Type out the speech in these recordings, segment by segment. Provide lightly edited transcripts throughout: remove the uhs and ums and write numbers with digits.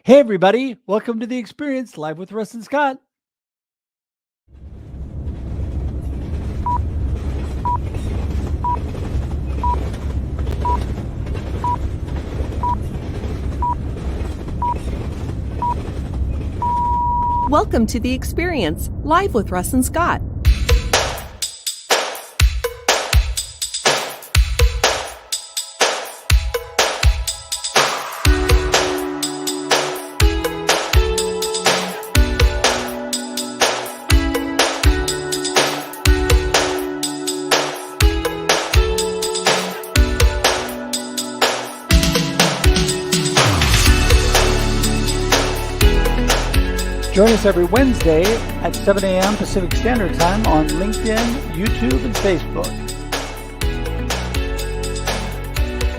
Hey, everybody. Welcome to The Experience, live with Russ and Scott. Welcome to The Experience, live with Russ and Scott. Join us every Wednesday at 7 a.m. Pacific Standard Time on LinkedIn, YouTube, and Facebook.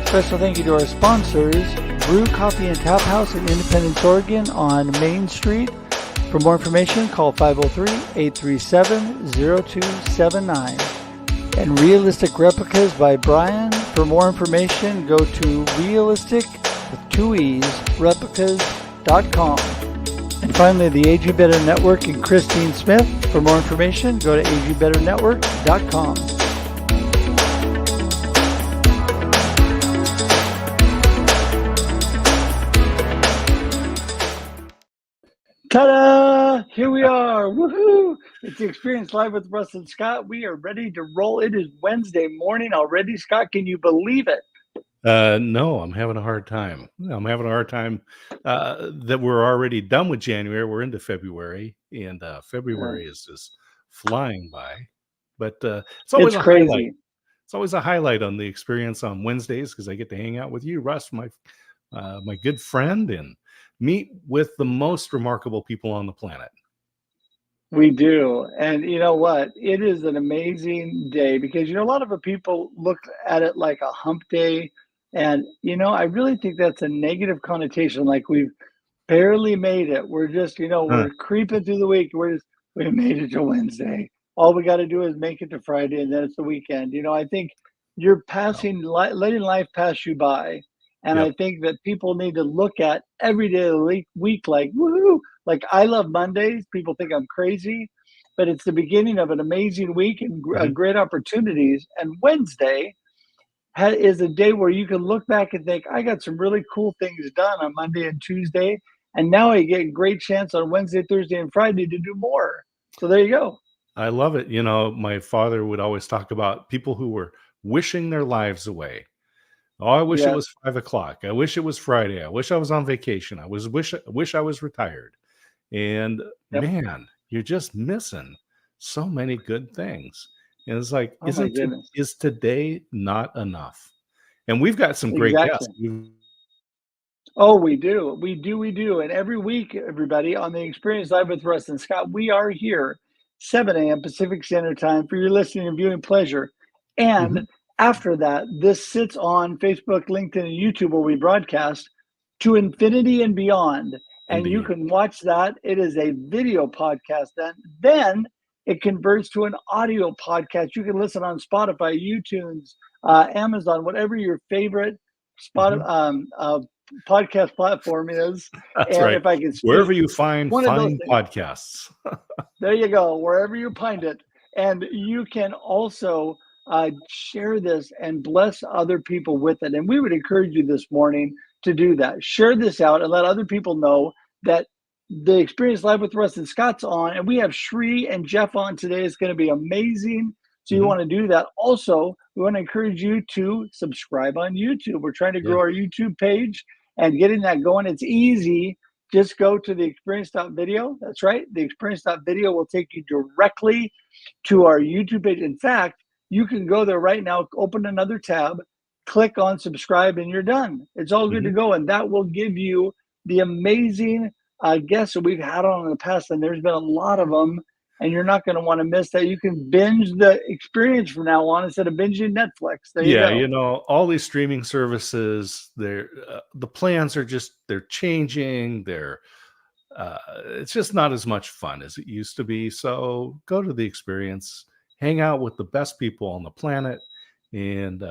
Special thank you to our sponsors, Brew Coffee and Tap House in Independence, Oregon on Main Street. For more information, call 503-837-0279. And Realistic Replicas by Brian. For more information, go to replicas.com. And finally, the AG Better Network and Christine Smith. For more information, go to agbetternetwork.com. Ta-da! Here we are. Woohoo! It's The Experience live with Russ and Scott. We are ready to roll. It is Wednesday morning already. Scott, can you believe it? No, I'm having a hard time. I'm having a hard time that we're already done with January. We're into February, and February is just flying by. But it's always a crazy. highlight. It's always a highlight on The Experience on Wednesdays because I get to hang out with you, Russ, my good friend, and meet with the most remarkable people on the planet. We do. And you know what? It is an amazing day because, a lot of people look at it like a hump day. And, I really think that's a negative connotation. Like we've barely made it. We're just, we're creeping through the week. We made it to Wednesday. All we got to do is make it to Friday and then it's the weekend. I think you're letting life pass you by. And Yep. I think that people need to look at every day of the week like, woohoo, like I love Mondays. People think I'm crazy, but it's the beginning of an amazing week and great opportunities. And Wednesday is a day where you can look back and think, I got some really cool things done on Monday and Tuesday. And now I get a great chance on Wednesday, Thursday, and Friday to do more. So there you go. I love it. My father would always talk about people who were wishing their lives away. Oh, I wish it was 5 o'clock. I wish it was Friday. I wish I was on vacation. I wish I was retired. And man, you're just missing so many good things. And it's like, is today not enough? And we've got some great guests. Oh, we do. We do. And every week, everybody, on The Experience Live with Russ and Scott, we are here 7 a.m. Pacific Standard Time for your listening and viewing pleasure. And after that, this sits on Facebook, LinkedIn, and YouTube where we broadcast to infinity and beyond. And you can watch that. It is a video podcast. Then it converts to an audio podcast. You can listen on Spotify, YouTube, Amazon, whatever your favorite podcast platform is. That's right. If I can speak, wherever you find podcasts. There you go. Wherever you find it. And you can also share this and bless other people with it. And we would encourage you this morning to do that. Share this out and let other people know that The Experience Live with Russ and Scott's on. And we have Shri and Geoff on today. It's going to be amazing. So you want to do that. Also, we want to encourage you to subscribe on YouTube. We're trying to grow our YouTube page and getting that going. It's easy. Just go to the experience.video. That's right. The experience.video will take you directly to our YouTube page. In fact, you can go there right now, open another tab, click on subscribe, and you're done. It's all good to go. And that will give you the amazing guests that we've had on in the past. And there's been a lot of them. And you're not going to want to miss that. You can binge the experience from now on instead of binging Netflix. There you go. All these streaming services, the plans are they're changing. It's just not as much fun as it used to be. So go to The Experience, hang out with the best people on the planet, and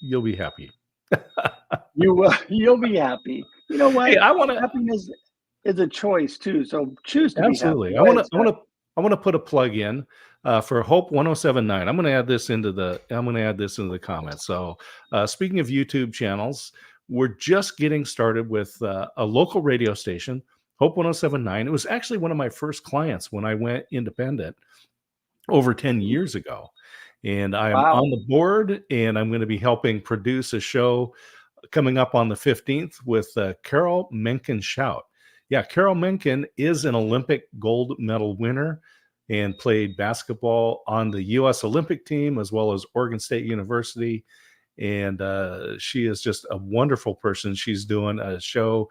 you'll be happy. You'll be happy. You know what? Hey, I want to Happiness is a choice too. So choose to be happy. absolutely. Go ahead, Scott. I want to put a plug in for Hope 1079. I'm going to add this into the comments. So, speaking of YouTube channels, we're just getting started with a local radio station, Hope 1079. It was actually one of my first clients when I went independent over 10 years ago. And I am Wow. on the board, and I'm going to be helping produce a show coming up on the 15th with Carol Mencken Shout. Yeah, Carol Mencken is an Olympic gold medal winner and played basketball on the U.S. Olympic team as well as Oregon State University. And she is just a wonderful person. She's doing a show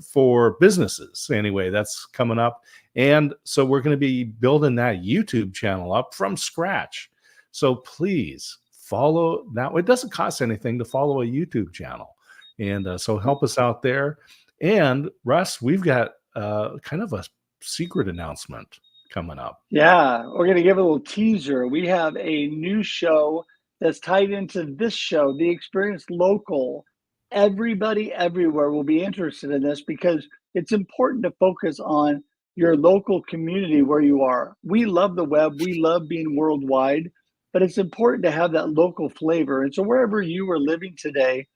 for businesses. Anyway, that's coming up. And so we're going to be building that YouTube channel up from scratch. So please follow that. It doesn't cost anything to follow a YouTube channel. And so help us out there. And Russ, we've got kind of a secret announcement coming up. Yeah, we're going to give a little teaser. We have a new show that's tied into this show, The Experience Local. Everybody everywhere will be interested in this because it's important to focus on your local community where you are. We love the web, we love being worldwide, but it's important to have that local flavor. And so wherever you are living today,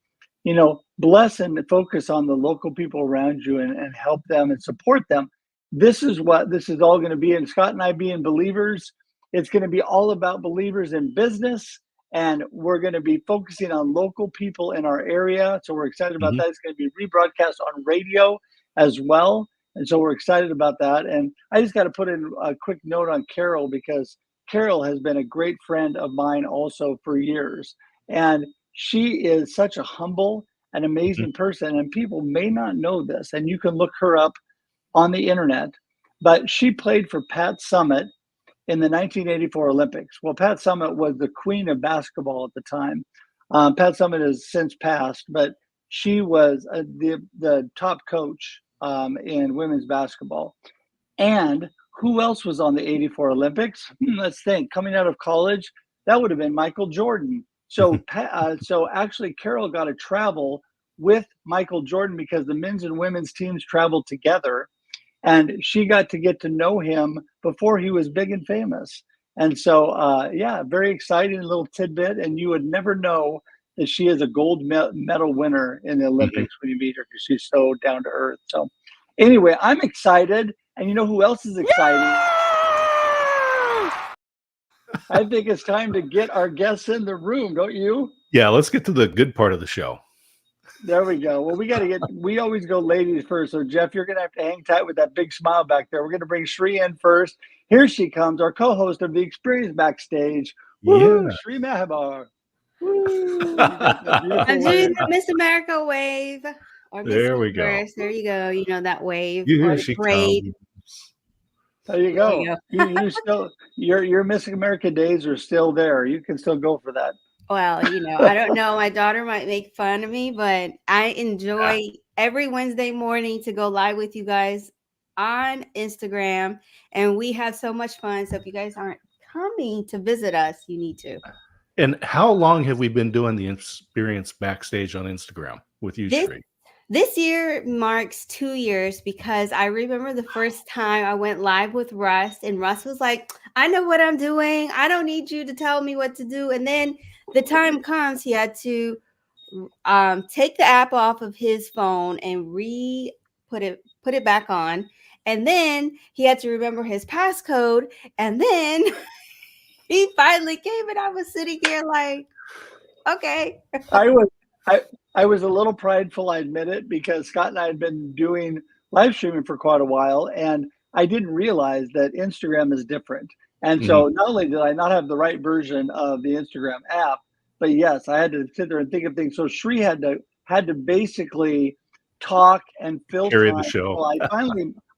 bless and focus on the local people around you and help them and support them. This is what this is all going to be. And Scott and I being believers, it's going to be all about believers in business. And we're going to be focusing on local people in our area. So we're excited about that. It's going to be rebroadcast on radio as well. And so we're excited about that. And I just got to put in a quick note on Carol because Carol has been a great friend of mine also for years. And she is such a humble and amazing person. And people may not know this. And you can look her up on the internet. But she played for Pat Summitt in the 1984 Olympics. Well, Pat Summitt was the queen of basketball at the time. Pat Summitt has since passed, but she was the top coach in women's basketball. And who else was on the 84 Olympics? Let's think. Coming out of college, that would have been Michael Jordan. So, so actually, Carol got to travel with Michael Jordan because the men's and women's teams traveled together. And she got to get to know him before he was big and famous. And so, yeah, very exciting little tidbit. And you would never know that she is a gold medal winner in the Olympics when you meet her because she's so down to earth. So anyway, I'm excited. And you know who else is excited? I think it's time to get our guests in the room, don't you? Yeah, let's get to the good part of the show. There we go. Well, we always go ladies first. So, Geoff, you're going to have to hang tight with that big smile back there. We're going to bring Sri in first. Here she comes, our co-host of The Experience Backstage. Woo, Yeah. Sri Mahabir. I'm doing the Miss America wave. Or Miss There we go. Universe. There you go. You know that wave. Here or she parade. comes. There you go. You still your Miss America days are still there. You can still go for that. Well, I don't know. My daughter might make fun of me, but I enjoy every Wednesday morning to go live with you guys on Instagram. And we have so much fun. So if you guys aren't coming to visit us, you need to. And how long have we been doing the Experience Backstage on Instagram with you, Sri? This year marks 2 years because I remember the first time I went live with Russ, and Russ was like, I know what I'm doing. I don't need you to tell me what to do. And then the time comes, he had to take the app off of his phone and put it back on. And then he had to remember his passcode. And then he finally came, and I was sitting here like, okay. I was a little prideful, I admit it, because Scott and I had been doing live streaming for quite a while, and I didn't realize that Instagram is different. And so not only did I not have the right version of the Instagram app, but yes, I had to sit there and think of things. So Sri had to basically talk and fill Carry time. the show. Well,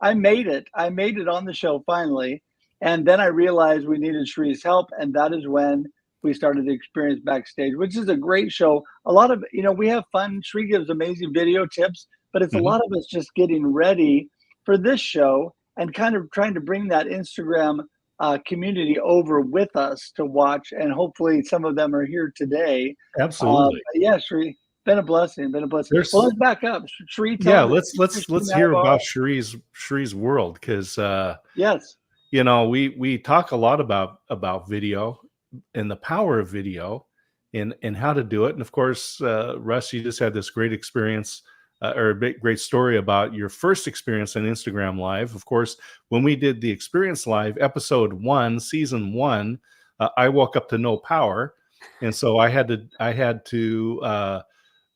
I made it. I made it on the show finally. And then I realized we needed Sri's help, and that is when we started the Experience Backstage, which is a great show. A lot of, we have fun. Sri gives amazing video tips, but it's a lot of us just getting ready for this show and kind of trying to bring that Instagram community over with us to watch. And hopefully some of them are here today. Absolutely. Yeah, Sri. Been a blessing. Been a blessing. There's Well, let's back up. Sheree, tell yeah, them let's hear about Cherie's world, because yes. you know, we talk a lot about video and the power of video and how to do it. And of course, Russ, you just had this great experience, or a great story about your first experience on Instagram Live. Of course, when we did the Experience Live, episode 1, season 1, I woke up to no power, and so I had to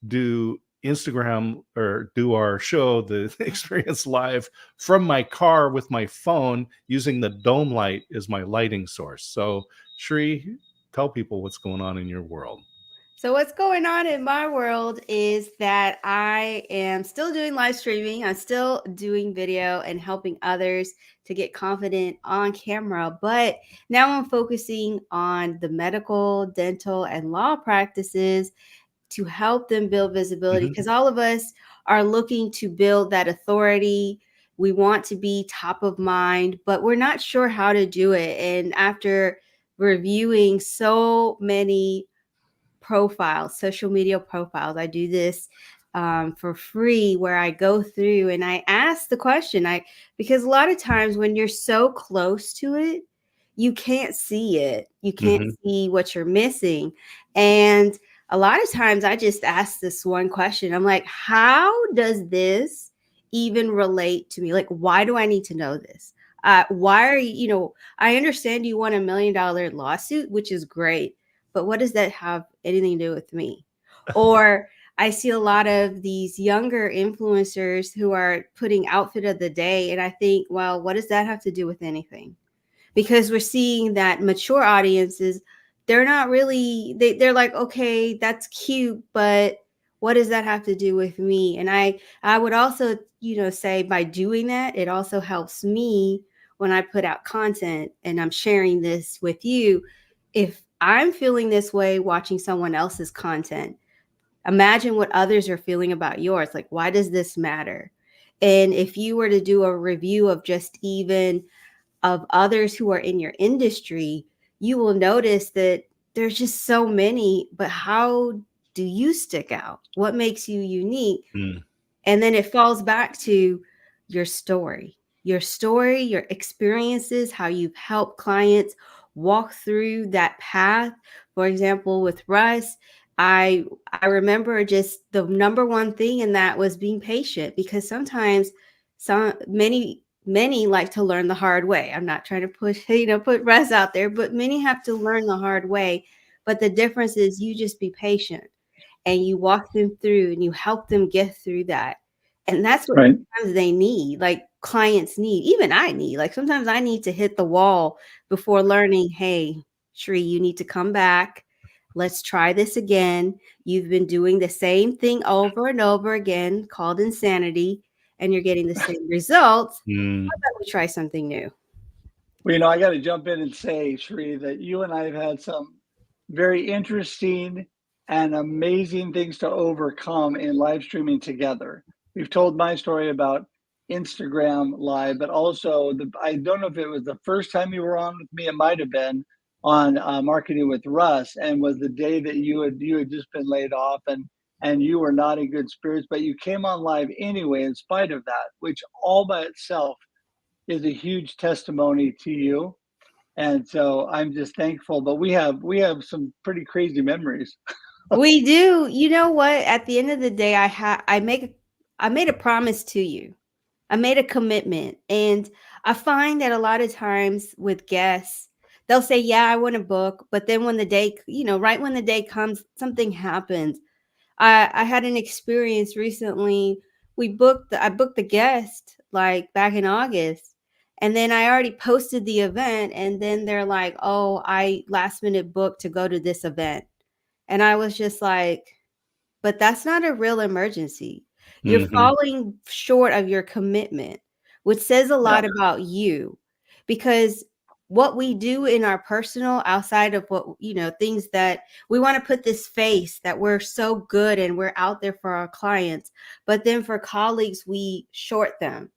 do Instagram, or do our show, the Experience Live, from my car with my phone, using the dome light as my lighting source. So, Shree, tell people what's going on in your world. So what's going on in my world is that I am still doing live streaming. I'm still doing video and helping others to get confident on camera. But now I'm focusing on the medical, dental, and law practices to help them build visibility, because all of us are looking to build that authority. We want to be top of mind, but we're not sure how to do it. And after reviewing so many profiles, social media profiles, I do this for free, where I go through and I ask the question, because a lot of times when you're so close to it, you can't see it. You can't see what you're missing. And a lot of times I just ask this one question. I'm like, how does this even relate to me? Like, why do I need to know this? Why are you, I understand you want $1 million lawsuit, which is great, but what does that have anything to do with me? Or I see a lot of these younger influencers who are putting outfit of the day. And I think, well, what does that have to do with anything? Because we're seeing that mature audiences, they're not really, they're like, okay, that's cute, but what does that have to do with me? And I would also, say by doing that, it also helps me when I put out content and I'm sharing this with you. If I'm feeling this way watching someone else's content, imagine what others are feeling about yours. Like, why does this matter? And if you were to do a review of just even of others who are in your industry, you will notice that there's just so many, but how do you stick out? What makes you unique? And then it falls back to your story, your experiences, how you've helped clients walk through that path. For example, with Russ, I remember just the number one thing in that was being patient, because sometimes many like to learn the hard way. I'm not trying to put Russ out there, but many have to learn the hard way. But the difference is you just be patient and you walk them through and you help them get through that. And that's what sometimes they need, like clients need, even I need. Like sometimes I need to hit the wall before learning, hey, Shree, you need to come back. Let's try this again. You've been doing the same thing over and over again, called insanity, and you're getting the same results. How about we try something new? Well, I got to jump in and say, Sheree, that you and I have had some very interesting and amazing things to overcome in live streaming together. We've told my story about Instagram Live, but also I don't know if it was the first time you were on with me. It might have been on Marketing with Russ, and was the day that you had just been laid off, and you were not in good spirits, but you came on live anyway in spite of that, which all by itself is a huge testimony to you. And so I'm just thankful. But we have some pretty crazy memories. We do. You know what? At the end of the day, I made a promise to you. I made a commitment. And I find that a lot of times with guests, they'll say, yeah, I want a book. But then when the day, right when the day comes, something happens. I had an experience recently. I booked the guest like back in August. And then I already posted the event. And then they're like, oh, I last minute booked to go to this event. And I was just like, but that's not a real emergency. You're falling short of your commitment, which says a lot about you, because what we do in our personal, outside of what, things that we want to put this face that we're so good and we're out there for our clients, but then for colleagues, we short them.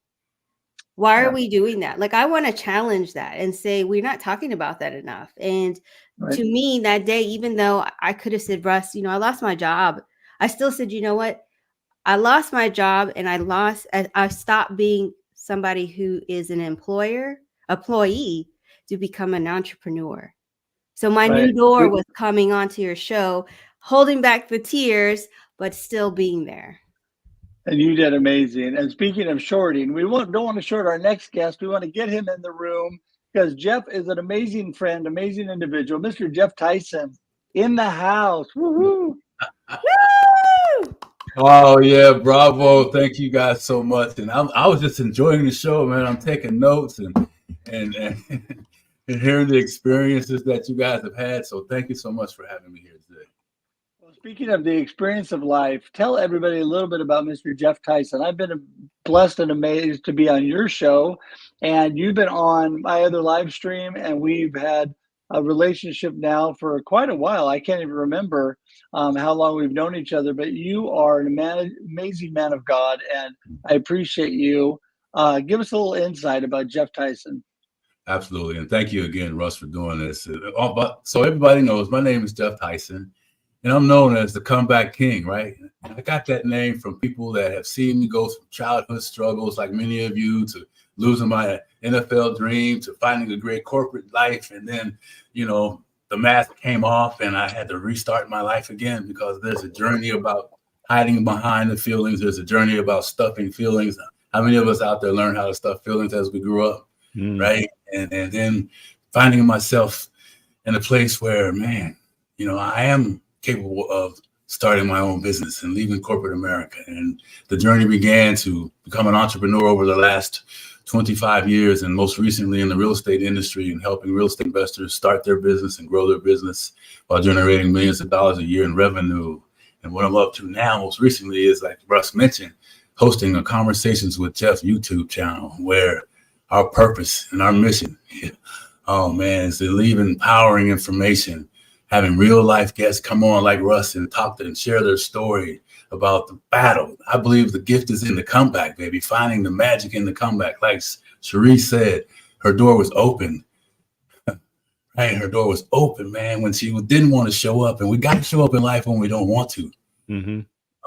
Why are we doing that? Like, I want to challenge that and say, we're not talking about that enough. And to me that day, even though I could have said, Russ, I lost my job. I still said, you know what? I lost my job and I stopped being somebody who is an employee to become an entrepreneur. So my new door was coming onto your show, holding back the tears, but still being there. And you did amazing. And speaking of shorting, don't want to short our next guest. We want to get him in the room because Geoff is an amazing friend, amazing individual. Mr. Geoff Tyson in the house. Woohoo! Woo! Oh yeah, bravo! Thank you guys so much. And I was just enjoying the show, man. I'm taking notes and and hearing the experiences that you guys have had. So thank you so much for having me here today. Well, speaking of the experience of life, tell everybody a little bit about Mr. Geoff Tyson. I've been blessed and amazed to be on your show, and you've been on my other live stream, and we've had a relationship now for quite a while. I can't even remember how long we've known each other, but you are an amazing man of God, and I appreciate you. Give us a little insight about Geoff Tyson. Absolutely, and thank you again, Russ, for doing this. So everybody knows my name is Geoff Tyson, and I'm known as the comeback king, right? I got that name from people that have seen me go from childhood struggles, like many of you, to losing my NFL dream, to finding a great corporate life, and then, the mask came off, and I had to restart my life again because there's a journey about hiding behind the feelings. There's a journey about stuffing feelings. How many of us out there learned how to stuff feelings as we grew up, right? And then finding myself in a place where, man, I am capable of starting my own business and leaving corporate America. And the journey began to become an entrepreneur over the last 25 years, and most recently in the real estate industry and helping real estate investors start their business and grow their business while generating millions of dollars a year in revenue. And what I'm up to now, most recently, is, like Russ mentioned, hosting a Conversations with Geoff YouTube channel where our purpose and our mission, is to leave empowering information, having real life guests come on like Russ and talk and share their story about the battle. I believe the gift is in the comeback, baby, finding the magic in the comeback. Like Cherie said, her door was open. Right? Her door was open, man, when she didn't want to show up. And we got to show up in life when we don't want to. Mm-hmm.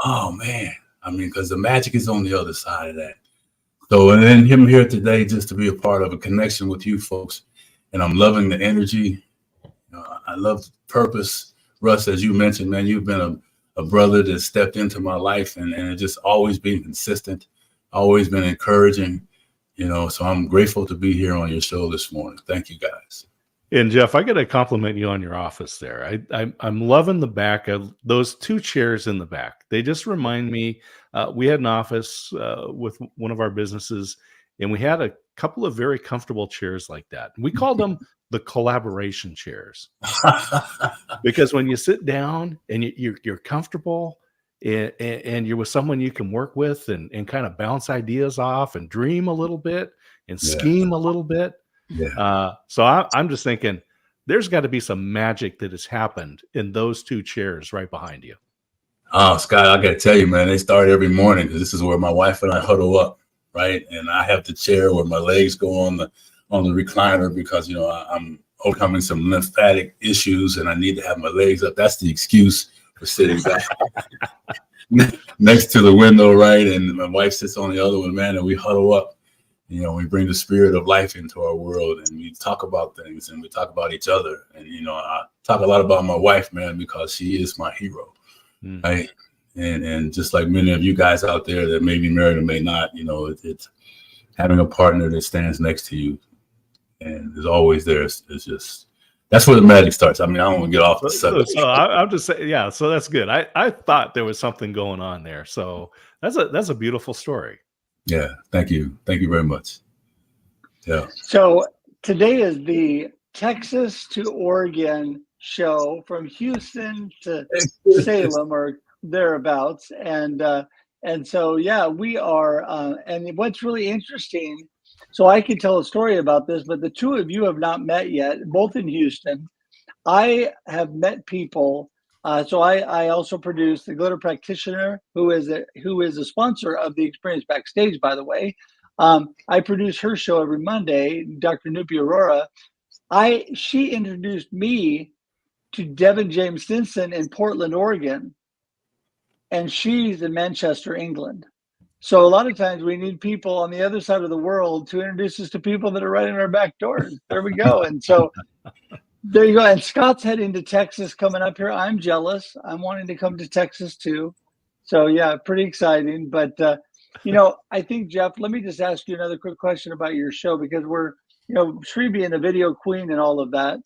Oh, man. Because the magic is on the other side of that. So, and then him here today just to be a part of a connection with you folks. And I'm loving the energy. I love the purpose. Russ, as you mentioned, man, you've been a brother that stepped into my life and just always been consistent, always been encouraging, so I'm grateful to be here on your show this morning. Thank you, guys. And Geoff, I got to compliment you on your office there. I'm loving the back of those two chairs in the back. They just remind me, we had an office with one of our businesses, and we had a couple of very comfortable chairs like that. We called them the collaboration chairs because when you sit down and you're comfortable and you're with someone you can work with and kind of bounce ideas off and dream a little bit and scheme a little bit. Yeah. So I'm just thinking there's got to be some magic that has happened in those two chairs right behind you. Oh, Scott, I got to tell you, man, they start every morning because this is where my wife and I huddle up, right? And I have the chair where my legs go on the recliner because, I'm overcoming some lymphatic issues and I need to have my legs up. That's the excuse for sitting back next to the window, right? And my wife sits on the other one, man, and we huddle up. We bring the spirit of life into our world and we talk about things and we talk about each other. And, I talk a lot about my wife, man, because she is my hero, right? And just like many of you guys out there that may be married or may not, it's having a partner that stands next to you and is always there. It's just, that's where the magic starts. I don't want to get off the subject. So I'm just saying, yeah, so that's good. I thought there was something going on there. So that's a beautiful story. Yeah. Thank you. Thank you very much. Yeah. So today is the Texas to Oregon show from Houston to Salem or thereabouts. And so, yeah, we are. And what's really interesting, so I can tell a story about this, but the two of you have not met yet, both in Houston. I have met people. So I also produce the Glitter Practitioner, who is a sponsor of the Experience Backstage, by the way. I produce her show every Monday, Dr. Nupi Aurora. She introduced me to Devin James Stinson in Portland, Oregon. and she's in Manchester, England. So a lot of times we need people on the other side of the world to introduce us to people that are right in our back doors. There we go. And so there you go. And Scott's heading to Texas coming up here. I'm jealous. I'm wanting to come to Texas too. So yeah, pretty exciting. But I think, Geoff, let me just ask you another quick question about your show, because we're, Sri being a video queen and all of that.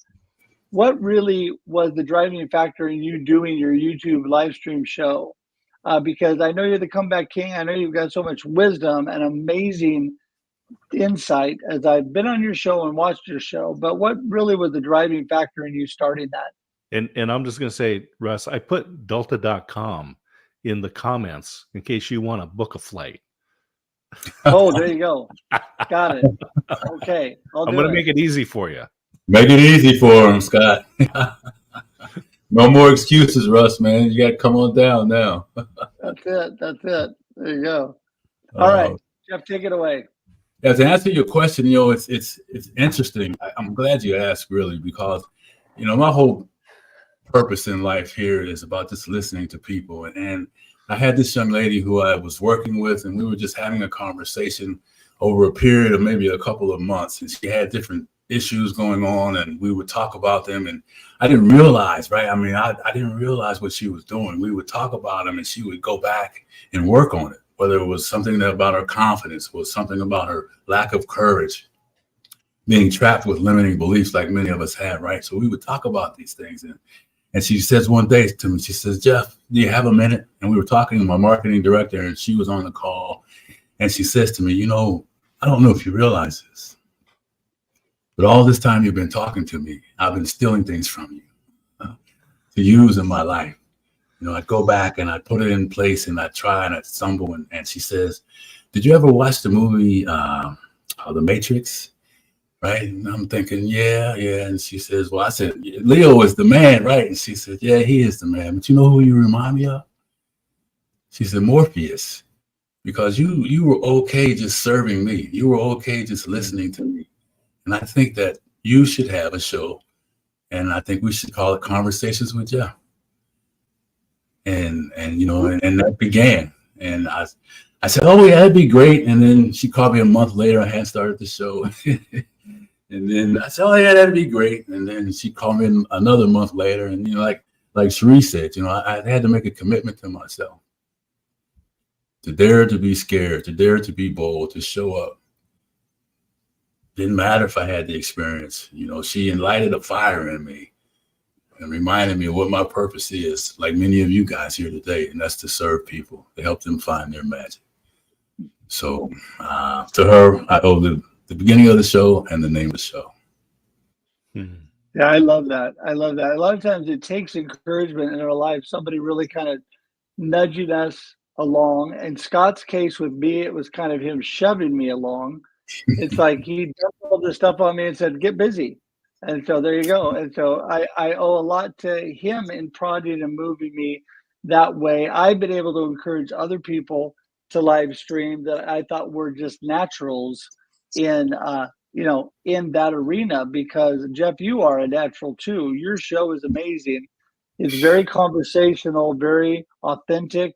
What really was the driving factor in you doing your YouTube live stream show? Because I know you're the comeback king. I know you've got so much wisdom and amazing insight as I've been on your show and watched your show. But what really was the driving factor in you starting that? And I'm just going to say, Russ, I put delta.com in the comments in case you want to book a flight. Oh, there you go. Got it. Okay. I'm going to make it easy for you. Make it easy for him, Scott. No more excuses, Russ, man. You got to come on down now. That's it. There you go. All right, Geoff, take it away. Yeah, to answer your question, it's interesting. I'm glad you asked, really, because, my whole purpose in life here is about just listening to people. And I had this young lady who I was working with, and we were just having a conversation over a period of maybe a couple of months. And she had different issues going on, and we would talk about them. And I didn't realize, right? I mean, I didn't realize what she was doing. We would talk about them, and she would go back and work on it, whether it was something about her confidence, was something about her lack of courage, being trapped with limiting beliefs like many of us have, right? So we would talk about these things. And she says one day to me, she says, Geoff, do you have a minute? And we were talking to my marketing director, and she was on the call. And she says to me, I don't know if you realize this, but all this time you've been talking to me, I've been stealing things from you to use in my life. I'd go back and I'd put it in place, and I'd try and I'd stumble. And she says, did you ever watch the movie, The Matrix? Right. And I'm thinking, yeah. And she says, well, I said, Leo is the man, right? And she said, yeah, he is the man. But you know who you remind me of? She said, Morpheus, because you were okay just serving me. You were okay just listening to me. And I think that you should have a show, and I think we should call it Conversations with Geoff. And that began. And I said, oh yeah, that'd be great. And then she called me a month later. I had started the show. And then I said, oh yeah, that'd be great. And then she called me another month later. And like Sheree said, I had to make a commitment to myself to dare to be scared, to dare to be bold, to show up. Didn't matter if I had the experience. She lighted a fire in me and reminded me of what my purpose is, like many of you guys here today, and that's to serve people, to help them find their magic. So to her, I owe the beginning of the show and the name of the show. Yeah, I love that. A lot of times it takes encouragement in our life, somebody really kind of nudging us along. In Scott's case with me, it was kind of him shoving me along. It's like he dumped all this stuff on me and said, get busy. And so there you go. And so I owe a lot to him in prodding and moving me that way. I've been able to encourage other people to live stream that I thought were just naturals in that arena, because Geoff, you are a natural too. Your show is amazing. It's very conversational, very authentic,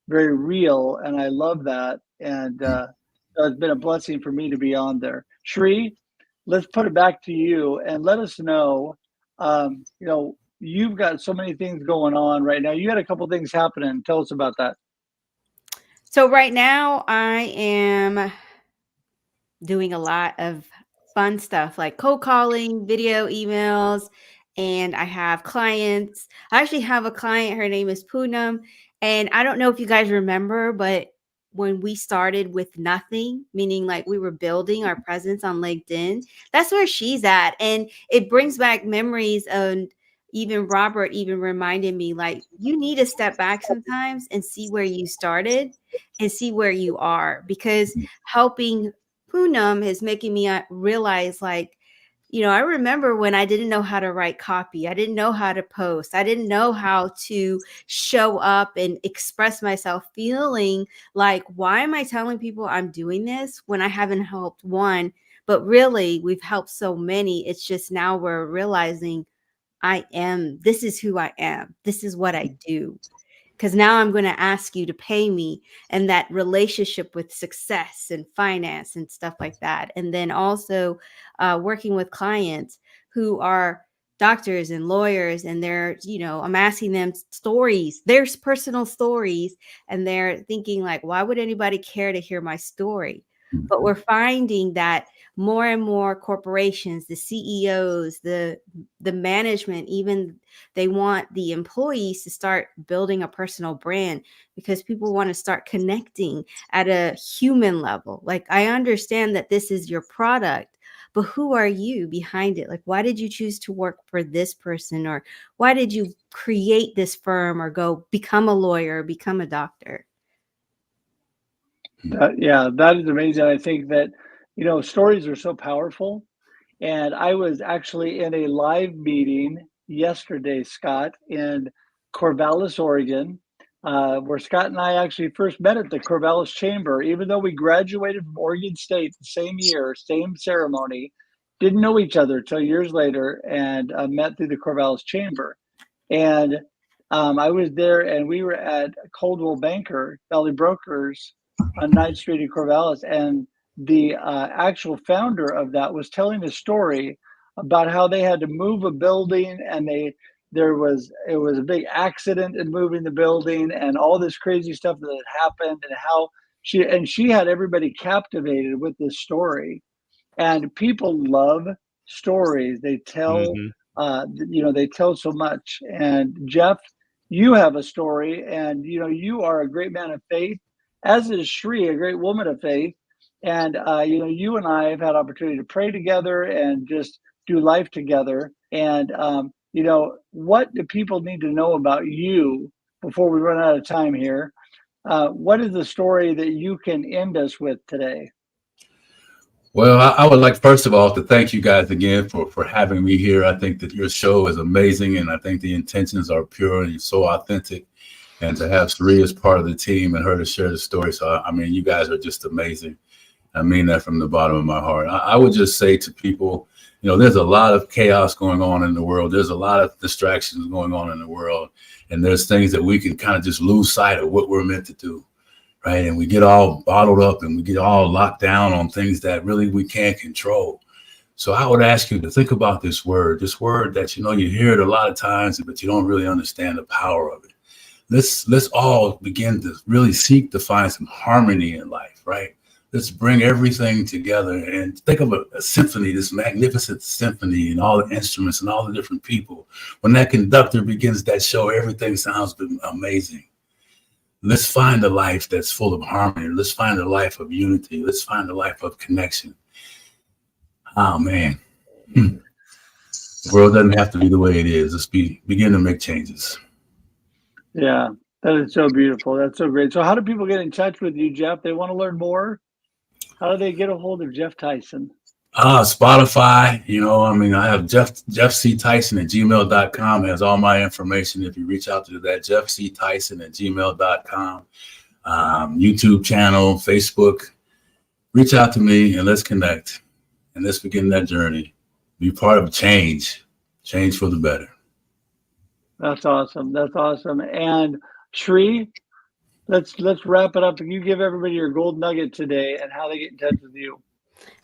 very real, and I love that. And so it's been a blessing for me to be on there. Sheree, let's put it back to you and let us know. You've got so many things going on right now. You had a couple things happening. Tell us about that. So right now I am doing a lot of fun stuff like cold calling, video emails, and I have clients. I actually have a client, her name is Poonam, and I don't know if you guys remember, but when we started with nothing, meaning like we were building our presence on LinkedIn, that's where she's at. And it brings back memories. And even Robert even reminded me, like, you need to step back sometimes and see where you started and see where you are, because helping Poonam is making me realize, like, I remember when I didn't know how to write copy. I didn't know how to post. I didn't know how to show up and express myself, feeling like, why am I telling people I'm doing this when I haven't helped one? But really, we've helped so many. It's just now we're realizing this is who I am. This is what I do. because now I'm going to ask you to pay me, and that relationship with success and finance and stuff like that. And then also working with clients who are doctors and lawyers, and they're, I'm asking them stories, their personal stories, and they're thinking like, why would anybody care to hear my story? But we're finding that more and more corporations, the CEOs, the management, even they want the employees to start building a personal brand, because people want to start connecting at a human level. Like, I understand that this is your product, but who are you behind it? Like, why did you choose to work for this person? Or why did you create this firm, or go become a lawyer, or become a doctor? That is amazing. I think that, stories are so powerful. And I was actually in a live meeting yesterday, Scott, in Corvallis, Oregon, where Scott and I actually first met at the Corvallis Chamber, even though we graduated from Oregon State the same year, same ceremony, didn't know each other till years later, and met through the Corvallis Chamber. And I was there, and we were at Coldwell Banker, Valley Brokers on 9th Street in Corvallis, and the actual founder of that was telling a story about how they had to move a building, and it was a big accident in moving the building, and all this crazy stuff that had happened, and how she had everybody captivated with this story. And people love stories. They tell, they tell so much. And Geoff, you have a story, and you are a great man of faith, as is Shri, a great woman of faith. And you and I have had opportunity to pray together and just do life together. And what do people need to know about you before we run out of time here? What is the story that you can end us with today? Well, I would like, first of all, to thank you guys again for having me here. I think that your show is amazing, and I think the intentions are pure and so authentic. And to have Sri as part of the team and her to share the story. So, I mean, you guys are just amazing. I mean that from the bottom of my heart. I would just say to people, there's a lot of chaos going on in the world. There's a lot of distractions going on in the world. And there's things that we can kind of just lose sight of what we're meant to do, right? And we get all bottled up, and we get all locked down on things that really we can't control. So I would ask you to think about this word that, you hear it a lot of times, but you don't really understand the power of it. Let's all begin to really seek to find some harmony in life, right? Let's bring everything together and think of a symphony, this magnificent symphony, and all the instruments and all the different people. When that conductor begins that show, everything sounds amazing. Let's find a life that's full of harmony. Let's find a life of unity. Let's find a life of connection. Oh, man. The world doesn't have to be the way it is. Let's begin to make changes. Yeah, that is so beautiful. That's so great. So how do people get in touch with you, Geoff? They want to learn more? How do they get a hold of Geoff Tyson? Spotify, I have Geoff C. Tyson at gmail.com has all my information. If you reach out to that, Geoff C. Tyson at gmail.com, YouTube channel, Facebook, reach out to me and let's connect and let's begin that journey. Be part of change for the better. That's awesome. That's awesome. And Shri, let's wrap it up. You give everybody your gold nugget today and how they get in touch with you.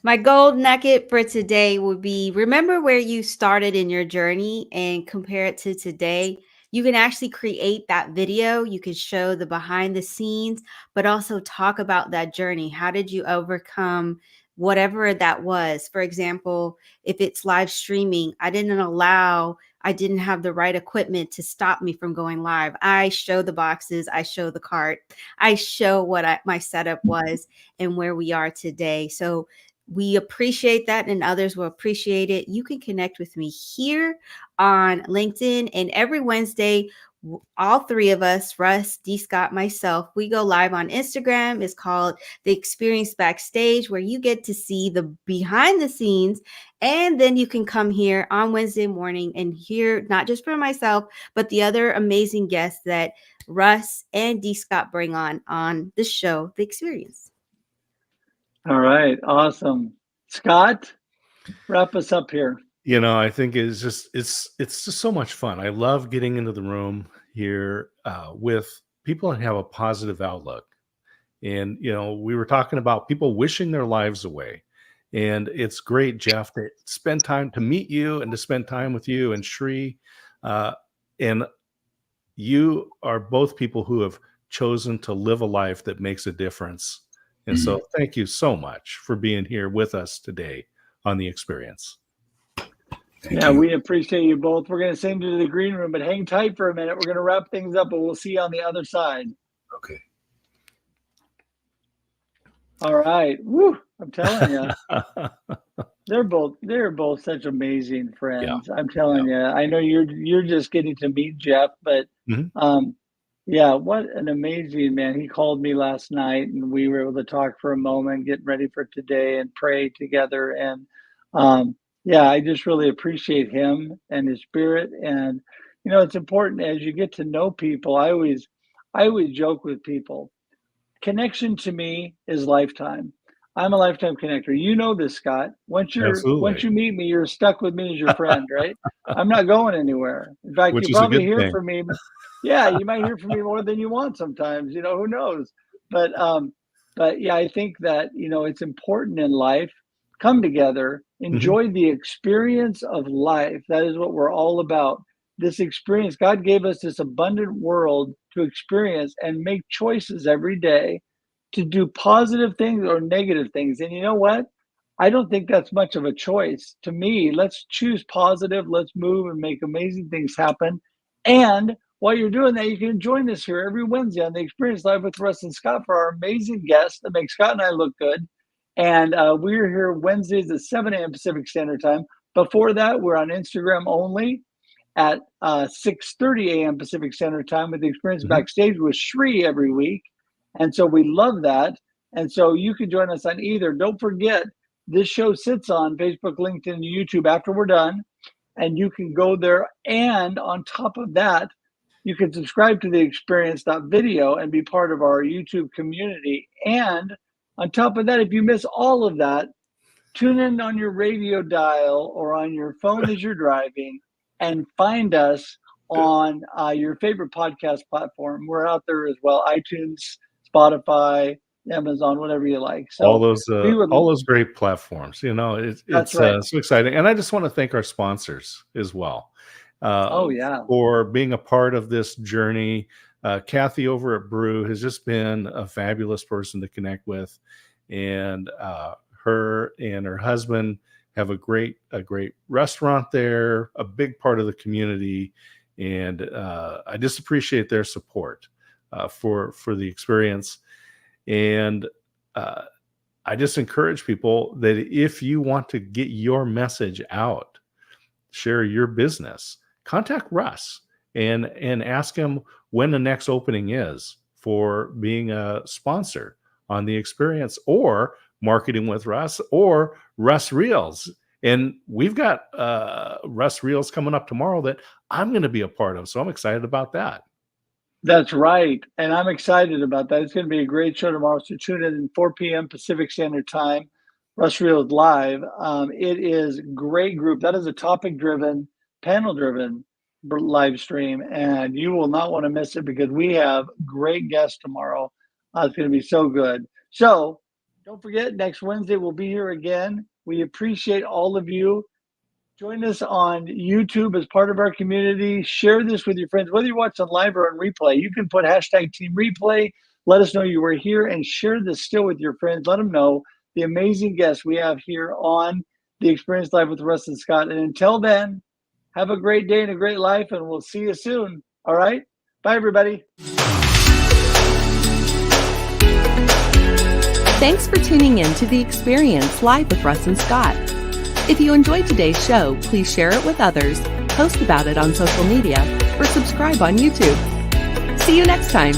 My gold nugget for today would be, remember where you started in your journey and compare it to today. You can actually create that video. You can show the behind the scenes, but also talk about that journey. How did you overcome whatever that was? For example, if it's live streaming, I didn't have the right equipment to stop me from going live. I show the boxes, I show the cart, I show what my setup was and where we are today. So we appreciate that, and others will appreciate it. You can connect with me here on LinkedIn, and every Wednesday, all three of us, Russ, D. Scott, myself, we go live on Instagram. It's called The Experience Backstage, where you get to see the behind the scenes. And then you can come here on Wednesday morning and hear not just from myself, but the other amazing guests that Russ and D. Scott bring on the show, The Experience. All right. Awesome. Scott, wrap us up here. I think it's just so much fun. I love getting into the room. here with people that have a positive outlook. And, we were talking about people wishing their lives away. And it's great, Geoff, to spend time to meet you and to spend time with you and Shri. And you are both people who have chosen to live a life that makes a difference. And so thank you so much for being here with us today on The Experience. Thank you. We appreciate you both. We're going to send you to the green room, but hang tight for a minute. We're going to wrap things up, but we'll see you on the other side. Okay. All right. Woo, I'm telling you. They're both such amazing friends. Yeah. I'm telling you. I know you're just getting to meet Geoff, but yeah, what an amazing man. He called me last night and we were able to talk for a moment, get ready for today and pray together. And yeah, I just really appreciate him and his spirit. And it's important as you get to know people. I always joke with people. Connection to me is lifetime. I'm a lifetime connector. You know this, Scott. Once you meet me, you're stuck with me as your friend, right? I'm not going anywhere. In fact, you probably hear from me. Yeah, you might hear from me more than you want sometimes. Who knows? But yeah, I think that it's important in life. Come together, enjoy the experience of life. That is what we're all about. This experience, God gave us this abundant world to experience and make choices every day to do positive things or negative things. And you know what? I don't think that's much of a choice. To me, let's choose positive. Let's move and make amazing things happen. And while you're doing that, you can join us here every Wednesday on The Experience Live with Russ and Scott for our amazing guests that make Scott and I look good. And we're here Wednesdays at 7 a.m. Pacific Standard Time. Before that, we're on Instagram only at 6:30 a.m. Pacific Standard Time with The Experience Backstage with Shri every week. And so we love that. And so you can join us on either. Don't forget, this show sits on Facebook, LinkedIn, and YouTube after we're done. And you can go there. And on top of that, you can subscribe to the experience.video and be part of our YouTube community. And on top of that, if you miss all of that, tune in on your radio dial or on your phone as you're driving and find us on your favorite podcast platform. We're out there as well, iTunes, Spotify, Amazon, whatever you like. So all those great platforms. It's right. So exciting. And I just want to thank our sponsors as well. For being a part of this journey. Kathy over at Brew has just been a fabulous person to connect with, and her and her husband have a great restaurant there, a big part of the community, and I just appreciate their support for the experience. And I just encourage people that if you want to get your message out, share your business, contact Russ and ask him when the next opening is for being a sponsor on The Experience or Marketing with Russ or Russ Reels. And we've got Russ Reels coming up tomorrow that I'm going to be a part of. So I'm excited about that. That's right. And I'm excited about that. It's going to be a great show tomorrow. So tune in 4 p.m. Pacific Standard Time, Russ Reels Live. It is a great group. That is a topic-driven, panel-driven live stream, and you will not want to miss it because we have great guests tomorrow. It's going to be so good. So don't forget, next Wednesday we'll be here again. We appreciate all of you. Join us on YouTube as part of our community. Share this with your friends, whether you watch on live or on replay. You can put #TeamReplay. Let us know you were here and share this still with your friends. Let them know the amazing guests we have here on The Experience Live with Russ and Scott. And until then, have a great day and a great life, and we'll see you soon. All right? Bye, everybody. Thanks for tuning in to The Experience Live with Russ and Scott. If you enjoyed today's show, please share it with others, post about it on social media, or subscribe on YouTube. See you next time.